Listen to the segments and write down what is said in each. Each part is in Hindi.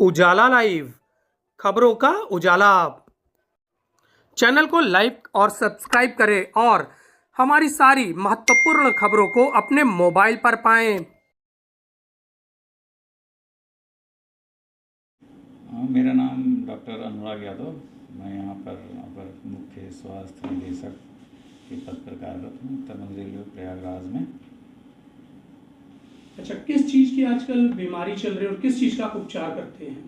उजाला लाइव खबरों का उजाला। चैनल को लाइक और सब्सक्राइब करें और हमारी सारी महत्वपूर्ण खबरों को अपने मोबाइल पर पाएं। मेरा नाम डॉक्टर अनुराग यादव। मैं यहाँ पर अपर मुख्य स्वास्थ्य निदेशक के पद पर कार्यरत हूँ उत्तर मध्य रेलवे प्रयागराज में। अच्छा, किस चीज़ की आजकल बीमारी चल रही है और किस चीज़ का उपचार करते हैं?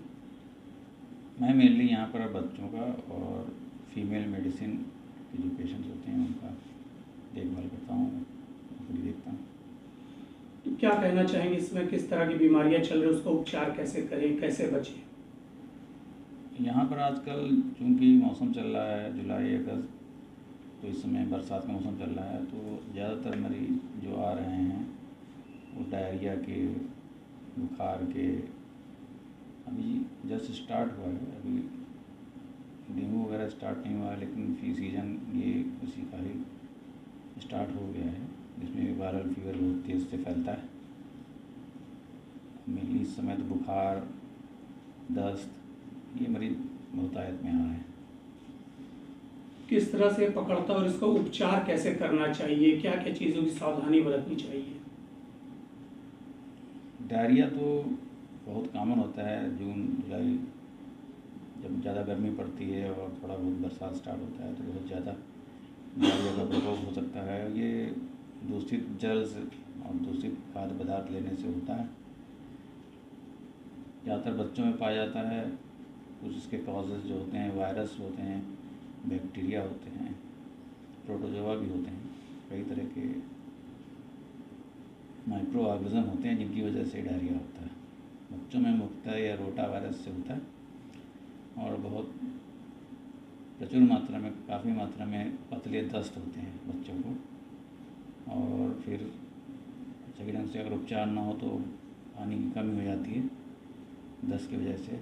मैं मेनली यहाँ पर बच्चों का और फीमेल मेडिसिन के जो पेशेंट्स होते हैं उनका देखभाल करता हूँ, उनको देखता हूँ। तो क्या कहना चाहेंगे इसमें, किस तरह की बीमारियां चल रही है, उसका उपचार कैसे करें, कैसे बचें? यहाँ पर आजकल चूँकि मौसम चल रहा है जुलाई अगस्त, तो इस समय बरसात का मौसम चल रहा है, तो ज़्यादातर मरीज जो आ रहे हैं वो डायरिया के, बुखार के। अभी जस्ट स्टार्ट हुआ है, अभी डेंगू वगैरह स्टार्ट नहीं हुआ है, लेकिन फी सीज़न ये उसी का ही स्टार्ट हो गया है, जिसमें वायरल फीवर बहुत तेज़ से फैलता है। मेनली इस समय तो बुखार, दस्त, ये मरीज बहुतायत में आ रहे हैं। किस तरह से पकड़ता और इसका उपचार कैसे करना चाहिए, क्या क्या चीज़ों की सावधानी बरतनी चाहिए? डायरिया तो बहुत कॉमन होता है जून जुलाई, जब ज़्यादा गर्मी पड़ती है और थोड़ा बहुत बरसात स्टार्ट होता है तो बहुत ज़्यादा डायरिया का प्रकोप हो सकता है। ये दूषित जल से और दूषित खाद्य पदार्थ लेने से होता है। ज़्यादातर बच्चों में पाया जाता है। कुछ इसके कॉजेज़ जो होते हैं वायरस होते हैं, बैक्टीरिया होते हैं, प्रोटोजोआ भी होते हैं, कई तरह के माइक्रो ऑर्गेनिज्म होते हैं जिनकी वजह से डायरिया होता है। बच्चों में मुख्यतः या रोटा वायरस से होता है और बहुत प्रचुर मात्रा में, काफ़ी मात्रा में पतले दस्त होते हैं बच्चों को। और फिर सही ढंग से अगर उपचार ना हो तो पानी की कमी हो जाती है दस्त की वजह से,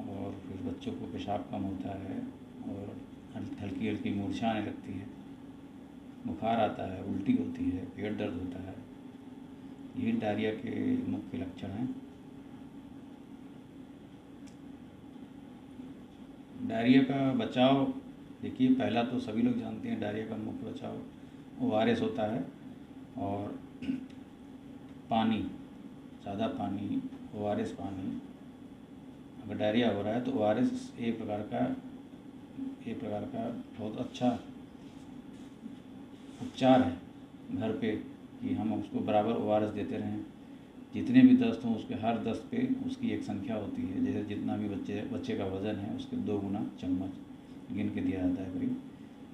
और फिर बच्चों को पेशाब कम होता है और हल्की हल्की मूर्छा आने लगती है, बुखार आता है, उल्टी होती है, पेट दर्द होता है। ये डायरिया के मुख्य लक्षण हैं। डायरिया का बचाव, देखिए पहला तो सभी लोग जानते हैं डायरिया का मुख्य बचाव ORS होता है, और पानी, ज़्यादा पानी, ORS पानी। अगर डायरिया हो रहा है तो ORS एक प्रकार का बहुत अच्छा उपचार है घर पे, कि हम उसको बराबर ORS देते रहें। जितने भी दस्त हों उसके हर दस्त पे उसकी एक संख्या होती है, जैसे जितना भी बच्चे का वज़न है उसके 2 गुना चम्मच गिन के दिया जाता है करीब।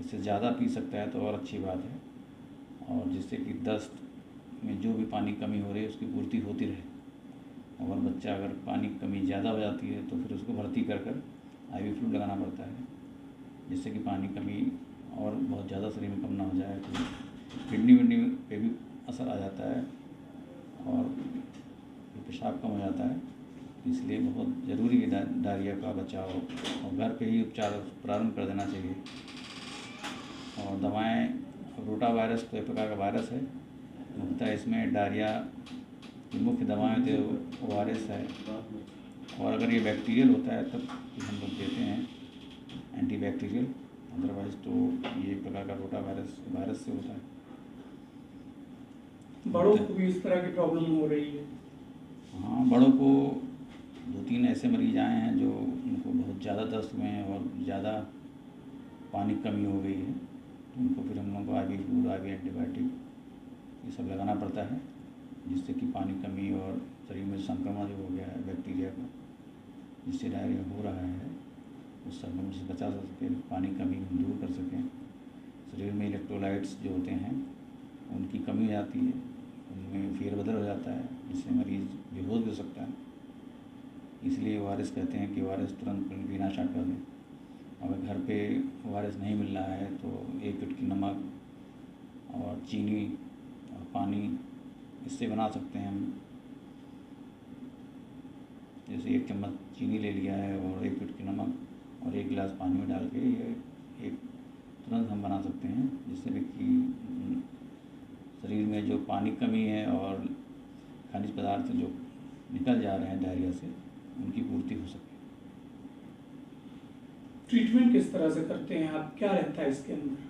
इससे ज़्यादा पी सकता है तो और अच्छी बात है, और जिससे कि दस्त में जो भी पानी कमी हो रही है उसकी पूर्ति होती रहे। और बच्चा अगर पानी की कमी ज़्यादा हो जाती है तो फिर उसको भर्ती कर IV फ्लूइड लगाना पड़ता है, जिससे कि पानी कमी और बहुत ज़्यादा शरीर में कम ना हो जाए, तो किडनी विडनी पे भी असर आ जाता है और पेशाब कम हो जाता है। इसलिए बहुत ज़रूरी है डायरिया का बचाव, और घर पे ही उपचार प्रारंभ कर देना चाहिए। और दवाएं, रोटा वायरस तो एक प्रकार का वायरस है, मुख्यतः इसमें डायरिया की मुख्य दवाएं तो ORS है, और अगर ये बैक्टीरियल होता है तब हम लोग देते हैं एंटीबैक्टीरियल, अदरवाइज़ तो ये एक प्रकार का रोटा वायरस से होता है। बड़ों को भी इस तरह की प्रॉब्लम हो रही है? हाँ, बड़ों को 2-3 ऐसे मरीज आए हैं जो उनको बहुत ज़्यादा दस्त हुए हैं और ज़्यादा पानी की कमी हो गई है, तो उनको फिर हम लोग को IV फ्लूइड, IV एंटीबायोटिक ये सब लगाना पड़ता है, जिससे कि पानी कमी और शरीर में संक्रमण जो हो गया है बैक्टीरिया का, जिससे डायरिया हो रहा है, उस संक्रमण से बचा सकें, पानी कमी दूर कर सकें। शरीर में इलेक्ट्रोलाइट्स जो होते हैं उनकी कमी हो जाती है, उनमें फेरबदल हो जाता है, जिससे मरीज़ बेहोश भी हो सकता है। इसलिए ORS कहते हैं कि ORS तुरंत पीना स्टार्ट कर दें। अगर घर पे ORS नहीं मिल रहा है तो 1 चुटकी नमक और चीनी और पानी, इससे बना सकते हैं हम। जैसे 1 चम्मच चीनी ले लिया है और 1 चुटकी नमक और 1 गिलास पानी में डाल के ये एक तुरंत हम बना सकते हैं, जिससे कि शरीर में जो पानी कमी है और खनिज पदार्थ जो निकल जा रहे हैं डायरिया से, उनकी पूर्ति हो सके। ट्रीटमेंट किस तरह से करते हैं आप, क्या रहता है इसके अंदर?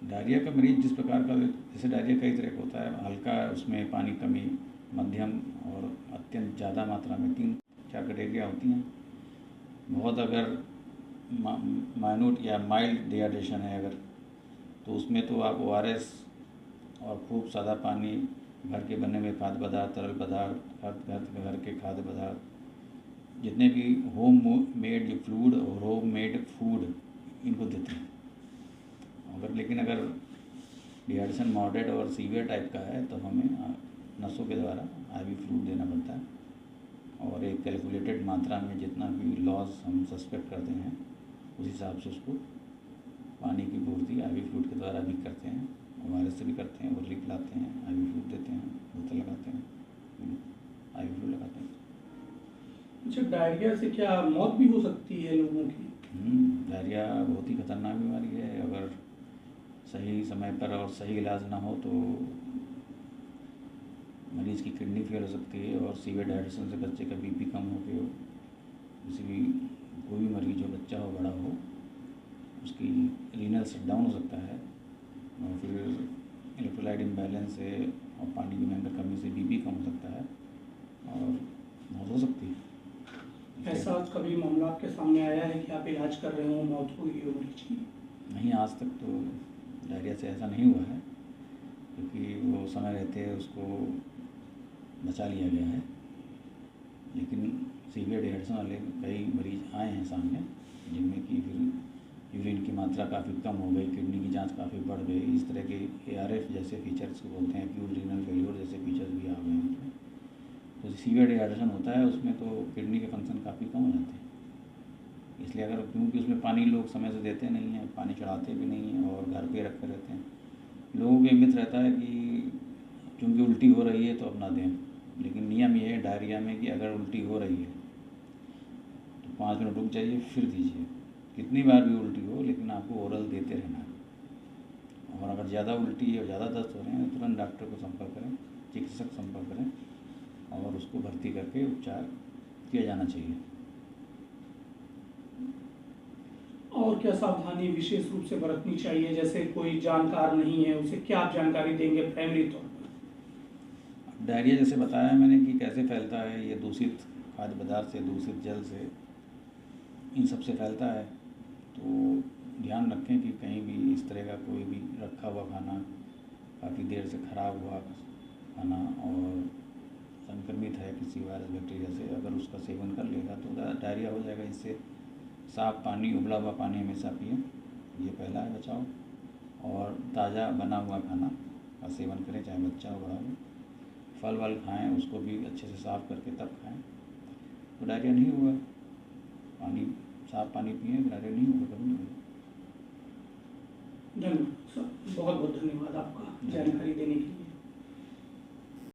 डायरिया का मरीज जिस प्रकार का, जैसे डायरिया कई तरह का होता है, हल्का उसमें पानी कमी, मध्यम और अत्यंत ज़्यादा मात्रा में, 3-4 कैटेगरियाँ होती हैं। बहुत अगर माइन्यूट या माइल्ड डिहाइड्रेशन है अगर, तो उसमें तो आप ORS और खूब सादा पानी, घर के बने हुए खाद्य पदार्थ, तरल पदार्थ, घर के खाद्य पदार्थ, जितने भी होम मेड फ्लूड और होम मेड फूड, इनको देते हैं। लेकिन अगर डिहाइड्रेशन मॉडरेट और सीवियर टाइप का है तो हमें नसों के द्वारा IV फ्लूइड देना पड़ता है, और एक कैलकुलेटेड मात्रा में जितना भी लॉस हम सस्पेक्ट करते हैं उस हिसाब से उसको पानी की पूर्ति IV फ्लूइड के द्वारा भी करते हैं, ORS से भी करते हैं, और पिलाते हैं, IV फ्लूइड देते हैं, बोतल लगाते हैं, IV फ्लूइड लगाते हैं। अच्छा, डायरिया से क्या मौत भी हो सकती है लोगों की? डायरिया बहुत ही खतरनाक बीमारी है। अगर सही समय पर और सही इलाज ना हो तो मरीज़ की किडनी फेल हो सकती है, और सीवियर डिहाइड्रेशन से बच्चे का BP कम हो गया हो, किसी भी कोई भी मरीज हो, बच्चा हो बड़ा हो, उसकी रीनल शटडाउन हो सकता है, और फिर इलेक्ट्रोलाइट इम्बैलेंस से और पानी की मात्रा कमी से BP कम हो सकता है, और मौत हो सकती है। ऐसा कभी मामला आपके सामने आया है कि आप इलाज कर रहे हो, मौत हो गई हो मरीज की? नहीं, आज तक तो डायरिया से ऐसा नहीं हुआ है, क्योंकि वो समय रहते उसको बचा लिया गया है। लेकिन सीवियर डिहाइड्रेशन वाले कई मरीज आए हैं सामने, जिनमें कि फिर यूरिन की मात्रा काफ़ी कम हो गई, किडनी की जांच काफ़ी बढ़ गई, इस तरह के ARF जैसे फीचर्स को बोलते हैं, एक्यूट रीनल फेल्योर जैसे फीचर्स भी आ गए हैं उसमें। तो सीवियर डिहाइड्रेशन होता है उसमें तो किडनी के फंक्शन काफ़ी कम हो जाते हैं। इसलिए अगर, क्योंकि उसमें पानी लोग समय से देते नहीं हैं, पानी चढ़ाते भी नहीं हैं, और घर पे रखे रहते हैं, लोगों के मिथ रहता है कि क्योंकि उल्टी हो रही है तो अपना दें। लेकिन नियम ये है डायरिया में कि अगर उल्टी हो रही है तो 5 मिनट रुक जाइए, फिर दीजिए। कितनी बार भी उल्टी हो, लेकिन आपको ओरल देते रहना है। और अगर ज़्यादा उल्टी और ज़्यादा दस्त हो रहे हैं तो तुरंत डॉक्टर को संपर्क करें, चिकित्सक संपर्क करें, और उसको भर्ती करके उपचार किया जाना चाहिए। और क्या सावधानी विशेष रूप से बरतनी चाहिए? जैसे कोई जानकार नहीं है, उसे क्या आप जानकारी देंगे प्राइमरी तौर पर? डायरिया जैसे बताया मैंने कि कैसे फैलता है, ये दूषित खाद्य पदार्थ से, दूषित जल से, इन सब से फैलता है। तो ध्यान रखें कि कहीं भी इस तरह का कोई भी रखा हुआ खाना, काफ़ी देर से ख़राब हुआ खाना और संक्रमित है किसी वायरस बैक्टीरिया से, अगर उसका सेवन कर लेगा तो डायरिया हो जाएगा। इससे साफ़ पानी, उबला हुआ पानी हमेशा पिएं, ये पहला है बचाव। और ताज़ा बना हुआ खाना का सेवन करें, चाहे बच्चा हो बड़ा हो। फल वल खाएं, उसको भी अच्छे से साफ़ करके तब खाएं, तो डायरिया नहीं होगा। पानी, साफ़ पानी पिएं, डायरिया नहीं होगा, कभी नहीं होगा। धन्यवाद सर, बहुत बहुत धन्यवाद आपका जानकारी देने के लिए।